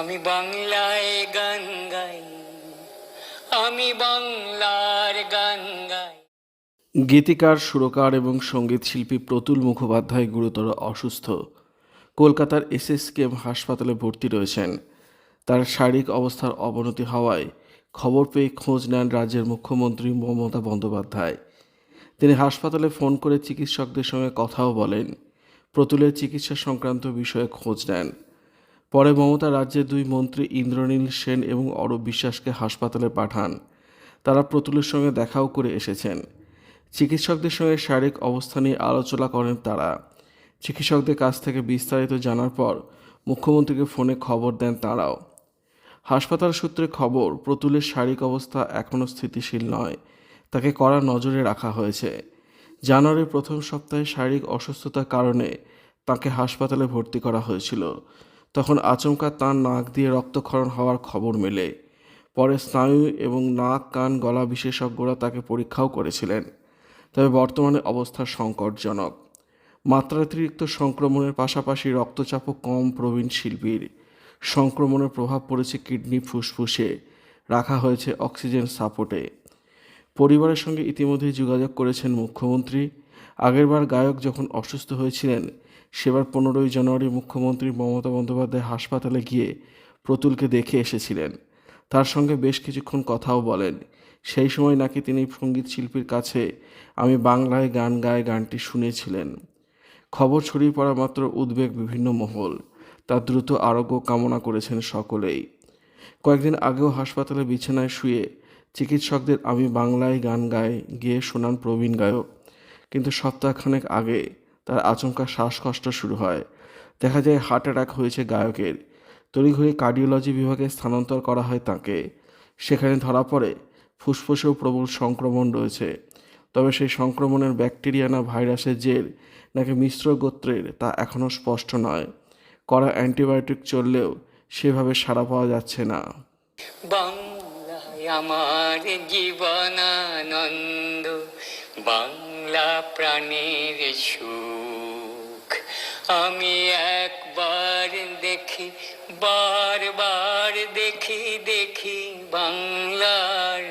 আমি বাংলায় গান গাই, আমি বাংলার গান গাই। গীতিকার, সুরকার এবং সঙ্গীত শিল্পী প্রতুল মুখোপাধ্যায় গুরুতর অসুস্থ। কলকাতার এসএসকেএম হাসপাতালে ভর্তি রয়েছেন। তার শারীরিক অবস্থার অবনতি হওয়ায় খবর পেয়ে খোঁজ নেন রাজ্যের মুখ্যমন্ত্রী মমতা বন্দ্যোপাধ্যায়। তিনি হাসপাতালে ফোন করে চিকিৎসকদের সঙ্গে কথাও বলেন, প্রতুলের চিকিৎসা সংক্রান্ত বিষয়ে খোঁজ নেন। পরে মমতা রাজ্যের দুই মন্ত্রী ইন্দ্রনীল সেন এবং অরূপ বিশ্বাসকে হাসপাতালে পাঠান। তারা প্রতুলের সঙ্গে দেখাও করে এসেছেন। চিকিৎসকদের সঙ্গে শারীরিক অবস্থা নিয়ে আলোচনা করেন তারা। চিকিৎসকদের কাছ থেকে বিস্তারিত জানার পর মুখ্যমন্ত্রীকে ফোনে খবর দেন তাঁরাও। হাসপাতাল সূত্রে খবর, প্রতুলের শারীরিক অবস্থা এখনও স্থিতিশীল নয়, তাকে কড়া নজরে রাখা হয়েছে। জানুয়ারির প্রথম সপ্তাহে শারীরিক অসুস্থতার কারণে তাকে হাসপাতালে ভর্তি করা হয়েছিল। তখন আচমকা তাঁর নাক দিয়ে রক্তক্ষরণ হওয়ার খবর মেলে। পরে স্নায়ু এবং নাক, কান, গলা বিশেষজ্ঞরা তাকে পরীক্ষাও করেছিলেন। তবে বর্তমানে অবস্থা সংকটজনক। মাত্রাতিরিক্ত সংক্রমণের পাশাপাশি রক্তচাপও কম প্রবীণ শিল্পীর। সংক্রমণের প্রভাব পড়েছে কিডনি, ফুসফুসে। রাখা হয়েছে অক্সিজেন সাপোর্টে। পরিবারের সঙ্গে ইতিমধ্যেই যোগাযোগ করেছেন মুখ্যমন্ত্রী। আগেরবার গায়ক যখন অসুস্থ হয়েছিলেন, সেবার 15ই জানুয়ারি মুখ্যমন্ত্রী মমতা বন্দ্যোপাধ্যায় হাসপাতালে গিয়ে প্রতুলকে দেখে এসেছিলেন। তার সঙ্গে বেশ কিছুক্ষণ কথাও বলেন। সেই সময় নাকি তিনি সঙ্গীত শিল্পীর কাছে আমি বাংলায় গান গাই গানটি শুনেছিলেন। খবর ছড়িয়ে পড়া মাত্র উদ্বেগ বিভিন্ন মহল। তার দ্রুত আরোগ্য কামনা করেছেন সকলেই। কয়েকদিন আগেও হাসপাতালে বিছানায় শুয়ে চিকিৎসকদের আমি বাংলায় গান গাই গেয়ে শোনান প্রবীণ গায়ক। কিন্তু সপ্তাহখানেক আগে তার আচমকা শ্বাসকষ্ট শুরু হয়। দেখা যায় হার্ট অ্যাটাক হয়েছে গায়কের। তড়িঘড়ি কার্ডিওলজি বিভাগে স্থানান্তর করা হয় তাকে। সেখানে ধরা পড়ে ফুসফুসেও প্রবল সংক্রমণ রয়েছে। তবে সেই সংক্রমণের ব্যাকটেরিয়া না ভাইরাসের জের নাকি মিশ্র গোত্রের তা এখনও স্পষ্ট নয়। কড়া অ্যান্টিবায়োটিক চললেও সেভাবে সাড়া পাওয়া যাচ্ছে না। বাংলায় আমার জীবনানন্দ, বাংলা প্রাণের সুখ। আমি একবার দেখি, বারবার দেখি, দেখি বাংলার